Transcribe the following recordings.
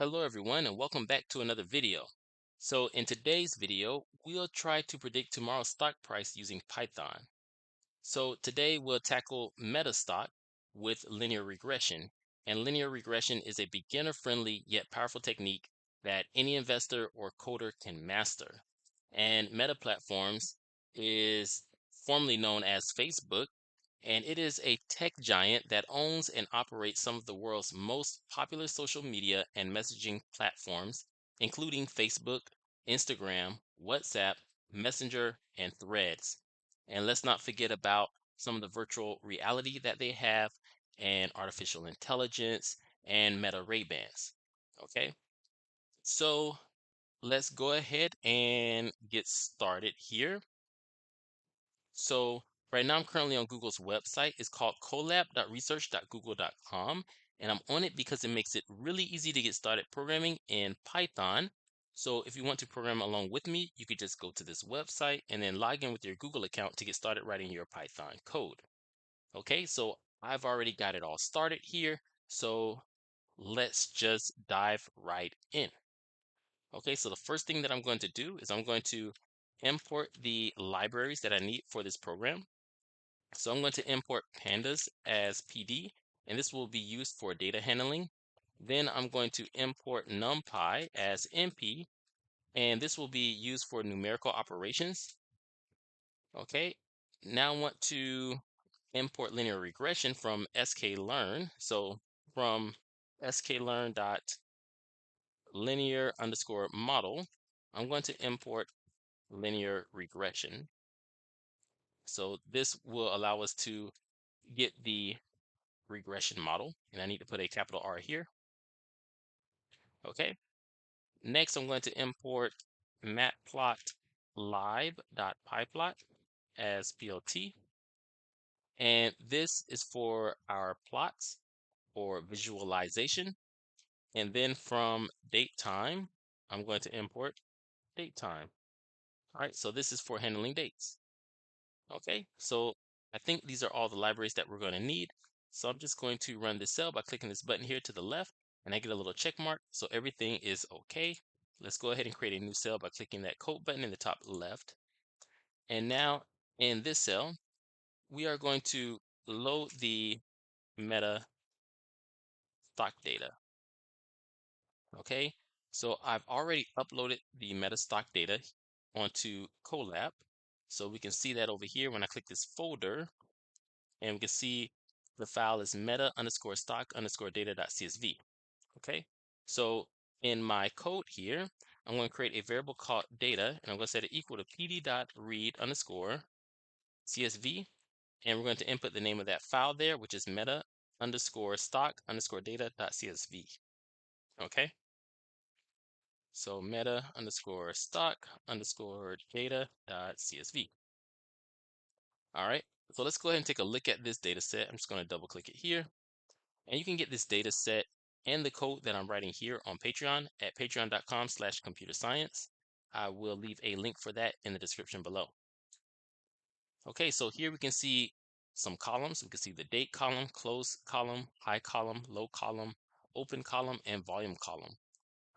Hello everyone and welcome back to another video. So in today's video, we'll try to predict tomorrow's stock price using Python. So today we'll tackle metastock with linear regression. And linear regression is a beginner-friendly yet powerful technique that any investor or coder can master. And Meta Platforms is formerly known as Facebook, and it is a tech giant that owns and operates some of the world's most popular social media and messaging platforms, including Facebook, Instagram, WhatsApp, Messenger, and Threads. And let's not forget about some of the virtual reality that they have, and artificial intelligence, and Meta Ray-Bans. Okay, so let's go ahead and get started here. So right now I'm currently on Google's website. It's called collab.research.google.com. And I'm on it because it makes it really easy to get started programming in Python. So if you want to program along with me, you could just go to this website and then log in with your Google account to get started writing your Python code. Okay, so I've already got it all started here. So let's just dive right in. Okay, so the first thing that I'm going to do is I'm going to import the libraries that I need for this program. So I'm going to import pandas as PD, and this will be used for data handling. Then I'm going to import NumPy as NP, and this will be used for numerical operations. Okay, now I want to import linear regression from Scikit-Learn. So from Scikit-Learn dot linear underscore model, I'm going to import linear regression. So this will allow us to get the regression model, and I need to put a capital R here. Okay. Next, I'm going to import matplotlib.pyplot as PLT, and this is for our plots or visualization. And then from datetime, I'm going to import datetime. All right, so this is for handling dates. Okay, so I think these are all the libraries that we're going to need. So I'm just going to run this cell by clicking this button here to the left, and I get a little check mark. So everything is okay. Let's go ahead and create a new cell by clicking that code button in the top left. And now in this cell, we are going to load the meta stock data. Okay, so I've already uploaded the meta stock data onto Colab. So we can see that over here when I click this folder, and we can see the file is meta underscore stock underscore data.csv. Okay, so in my code here, I'm going to create a variable called data, and I'm going to set it equal to pd.read underscore csv, and we're going to input the name of that file there, which is meta underscore stock underscore data.csv. Okay, so meta underscore stock underscore data.csv. All right, so let's go ahead and take a look at this data set. I'm just going to double click it here. And you can get this data set and the code that I'm writing here on Patreon at patreon.com/computerscience. I will leave a link for that in the description below. Okay, so here we can see some columns. We can see the date column, close column, high column, low column, open column, and volume column.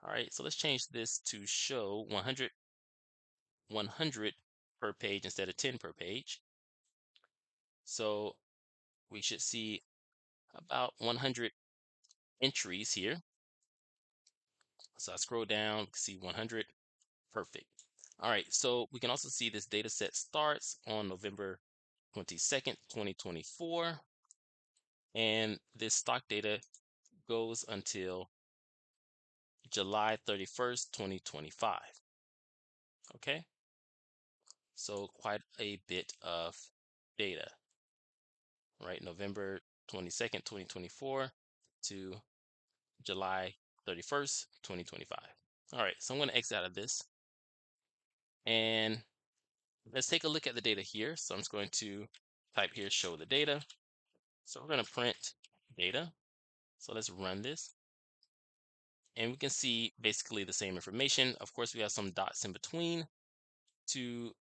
All right, so let's change this to show 100 per page instead of 10 per page. So we should see about 100 entries here. So I scroll down, see 100, perfect. All right, so we can also see this data set starts on November 22nd, 2024, and this stock data goes until July 31st, 2025. Okay, so quite a bit of data, right? November 22nd, 2024 to July 31st, 2025. All right, so I'm going to exit out of this, and let's take a look at the data here. So I'm just going to type here, show the data. So we're going to print data. So let's run this. And we can see basically the same information. Of course, we have some dots in between to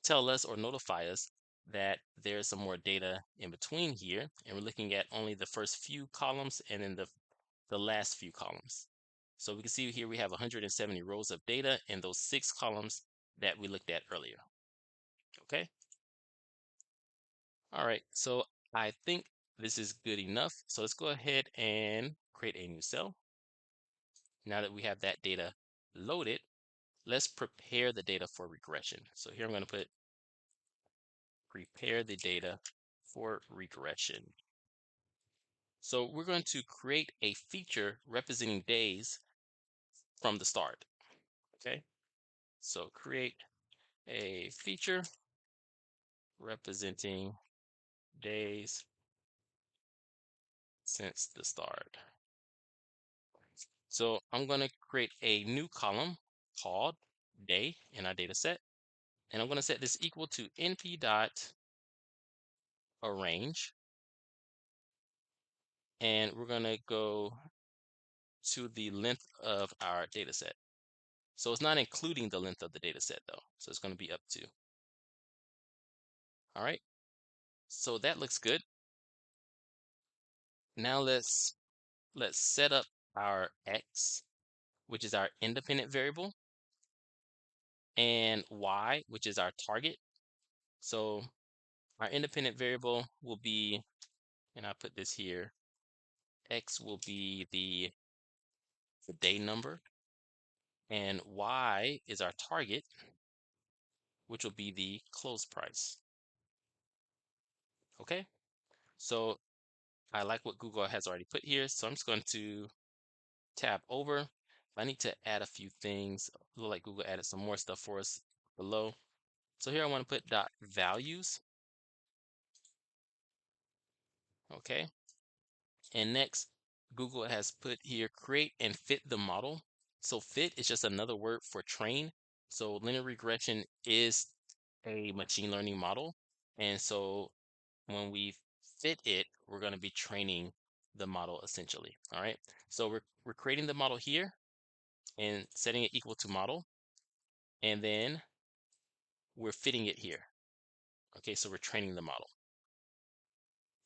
tell us or notify us that there's some more data in between here. And we're looking at only the first few columns and then the last few columns. So we can see here we have 170 rows of data in those 6 columns that we looked at earlier. Okay. All right. So I think this is good enough. So let's go ahead and create a new cell. Now that we have that data loaded, let's prepare the data for regression. So here I'm going to put prepare the data for regression. So we're going to create a feature representing days from the start. Okay. So create a feature representing days since the start. So I'm going to create a new column called day in our data set. And I'm going to set this equal to np dot arrange. And we're going to go to the length of our data set. So it's not including the length of the data set though. So it's going to be up to. All right. So that looks good. Now let's set up our x, which is our independent variable, and y, which is our target. So our independent variable will be, and I put this here, x will be the day number, and y is our target, which will be the close price. Okay, so I like what Google has already put here, so I'm just going to tab over. I need to add a few things. Look like Google added some more stuff for us below. So here I want to put dot values. Okay, and next Google has put here create and fit the model. So fit is just another word for train. So linear regression is a machine learning model, and so when we fit it, we're going to be training the model essentially. All right, so we're creating the model here and setting it equal to model, and then we're fitting it here. Okay, so we're training the model.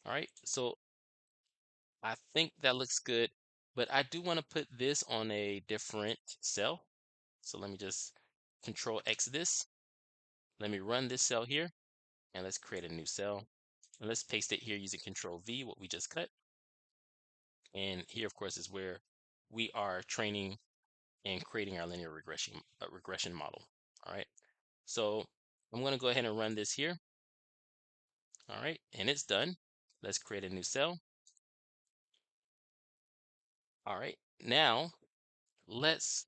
All right, so I think that looks good, but I do want to put this on a different cell. So let me just Control X this. Let me run this cell here, and let's create a new cell. And let's paste it here using Control V, what we just cut. And here, of course, is where we are training and creating our linear regression model. All right, so I'm going to go ahead and run this here. All right, and it's done. Let's create a new cell. All right, now let's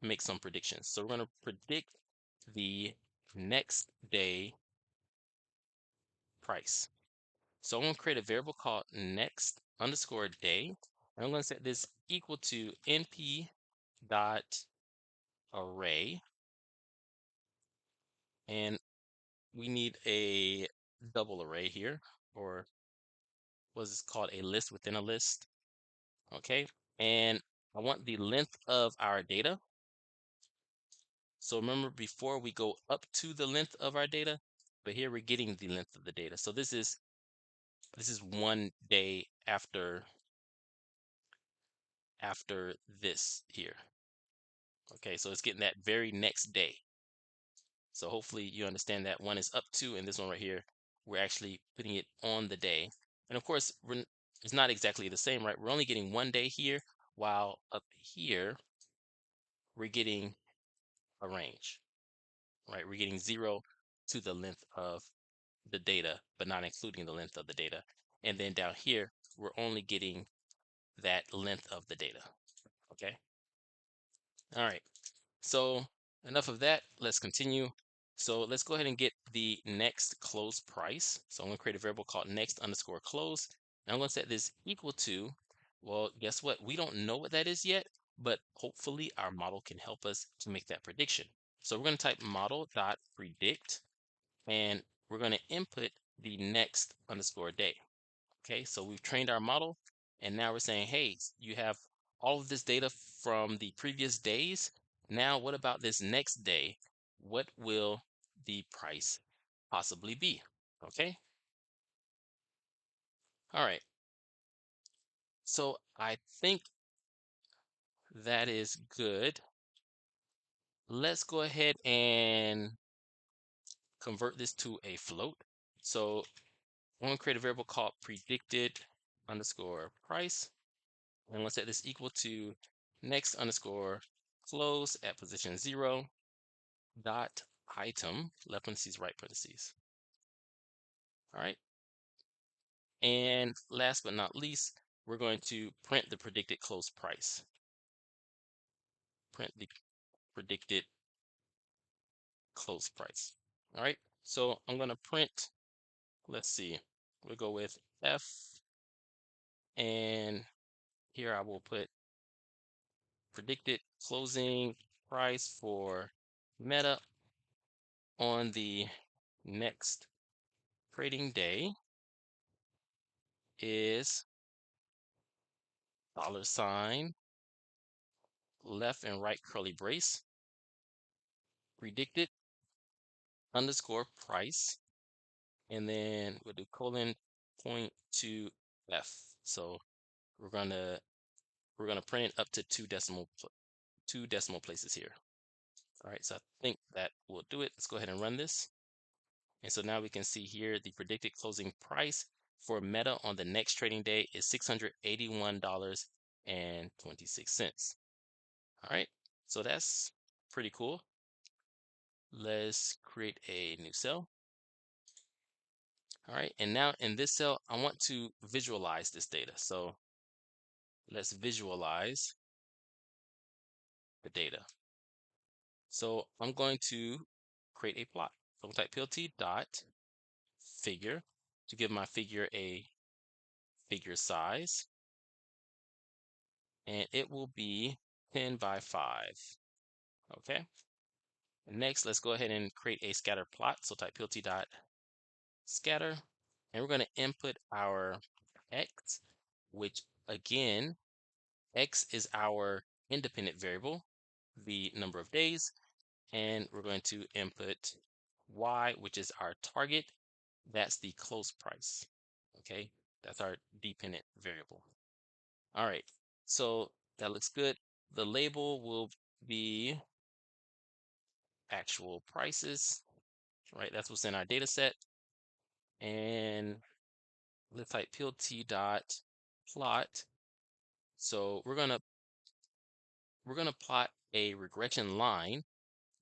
make some predictions. So we're going to predict the next day price. So I'm going to create a variable called next underscore day. And I'm going to set this equal to np dot array. And we need a double array here, or what is called a list within a list. Okay. And I want the length of our data. So remember, before we go up to the length of our data, but here we're getting the length of the data. So this is 1 day after this here. Okay, so it's getting that very next day. So hopefully you understand that one is up to, and this one right here, we're actually putting it on the day. And of course, it's not exactly the same, right? We're only getting 1 day here, while up here, we're getting a range, right? We're getting 0 to the length of the data, but not including the length of the data. And then down here, we're only getting that length of the data, okay? All right, so enough of that. Let's continue. So let's go ahead and get the next close price. So I'm going to create a variable called next underscore close. And I'm going to set this equal to, well, guess what? We don't know what that is yet, but hopefully our model can help us to make that prediction. So we're going to type model dot predict, and we're going to input the next underscore day. Okay, so we've trained our model, and now we're saying, hey, you have all of this data from the previous days. Now, what about this next day? What will the price possibly be? Okay. All right. So I think That is good. Let's go ahead and convert this to a float. So I'm going to create a variable called predicted underscore price. And let's set this equal to next underscore close at position 0 dot item, left parentheses, right parentheses. All right. And last but not least, we're going to print the predicted close price. Print the predicted close price. All right. So I'm going to print, let's see, we'll go with F. And here I will put predicted closing price for Meta on the next trading day is $ left and right curly brace predicted underscore price, and then we'll do colon .2 F. So we're gonna print it up to two decimal places here. All right, so I think that will do it. Let's go ahead and run this. And so now we can see here the predicted closing price for Meta on the next trading day is $681.26. All right, so that's pretty cool. Let's create a new cell. All right, and now in this cell, I want to visualize this data. So let's visualize the data. So I'm going to create a plot. So I'll type plt dot figure to give my figure a figure size, and it will be 10 by 5. Okay. And next, let's go ahead and create a scatter plot. So type plt dot scatter, and we're going to input our x, which again, x is our independent variable, the number of days, and we're going to input y, which is our target. That's the close price. Okay, that's our dependent variable. All right, so that looks good. The label will be actual prices, right? That's what's in our data set. And let's type plt dot plot. So we're gonna plot a regression line.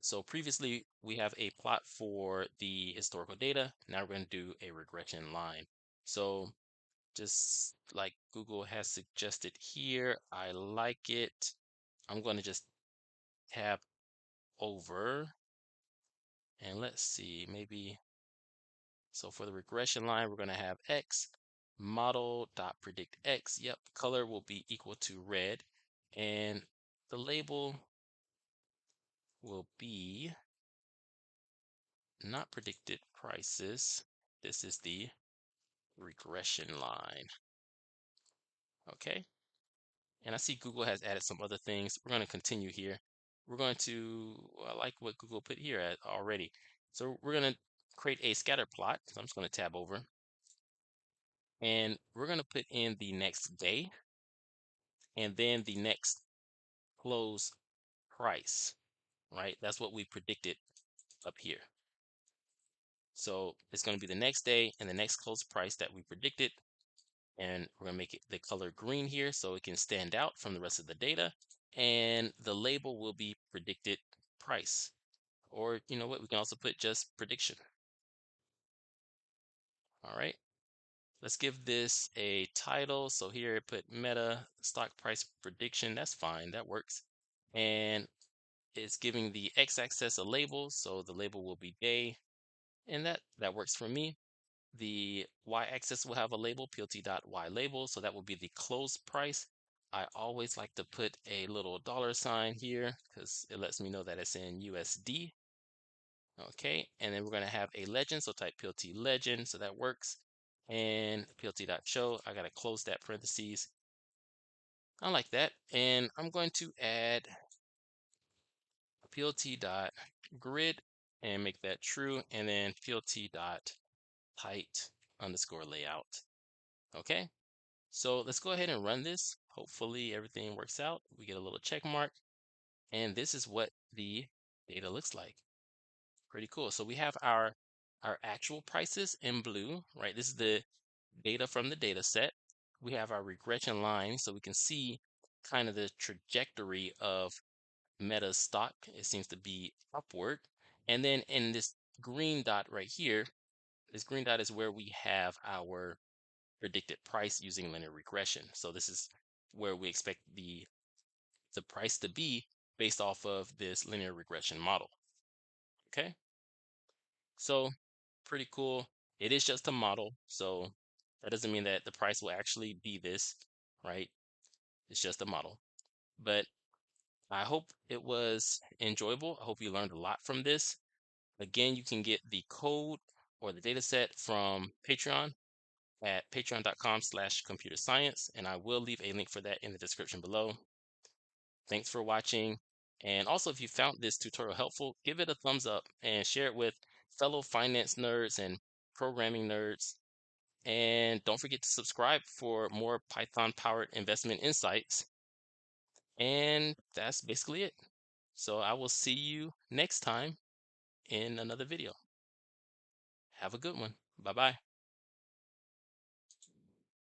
So previously we have a plot for the historical data. Now we're going to do a regression line. So just like Google has suggested here, I like it. I'm going to just tab over and let's see, maybe. So for the regression line, we're going to have X model.predict X. Yep, color will be equal to red. And the label will be not predicted prices. This is the regression line. Okay. And I see Google has added some other things. We're going to continue here. We're going to, I like what Google put here already. So we're going to create a scatter plot. So I'm just going to tab over. And we're going to put in the next day and then the next close price, right? That's what we predicted up here. So it's going to be the next day and the next close price that we predicted. And we're going to make it the color green here so it can stand out from the rest of the data. And the label will be predicted price. Or you know what, we can also put just prediction. All right. Let's give this a title. So here I put Meta stock price prediction. That's fine. That works. And it's giving the x-axis a label. So the label will be day. And that works for me. The y-axis will have a label, plt.ylabel. So that will be the close price. I always like to put a little $ here because it lets me know that it's in USD. Okay, and then we're going to have a legend. So type plt legend. So that works. And plt.show, I got to close that parentheses. I like that. And I'm going to add plt.grid and make that true. And then plt.height underscore layout. Okay, so let's go ahead and run this. Hopefully everything works out. We get a little check mark, and this is what the data looks like. Pretty cool. So we have our actual prices in blue, right? This is the data from the data set. We have our regression line, so we can see kind of the trajectory of Meta's stock. It seems to be upward. And then in this green dot right here, this green dot is where we have our predicted price using linear regression. So this is where we expect the price to be based off of this linear regression model. Okay, so pretty cool. It is just a model, so that doesn't mean that the price will actually be this, right? It's just a model. But I hope it was enjoyable. I hope you learned a lot from this. Again, you can get the code or the data set from Patreon at patreon.com/computer science, and I will leave a link for that in the description below. Thanks for watching. And also, if you found this tutorial helpful, give it a thumbs up and share it with fellow finance nerds and programming nerds. And don't forget to subscribe for more Python powered investment insights. And that's basically it. So I will see you next time in another video. Have a good one. Bye bye.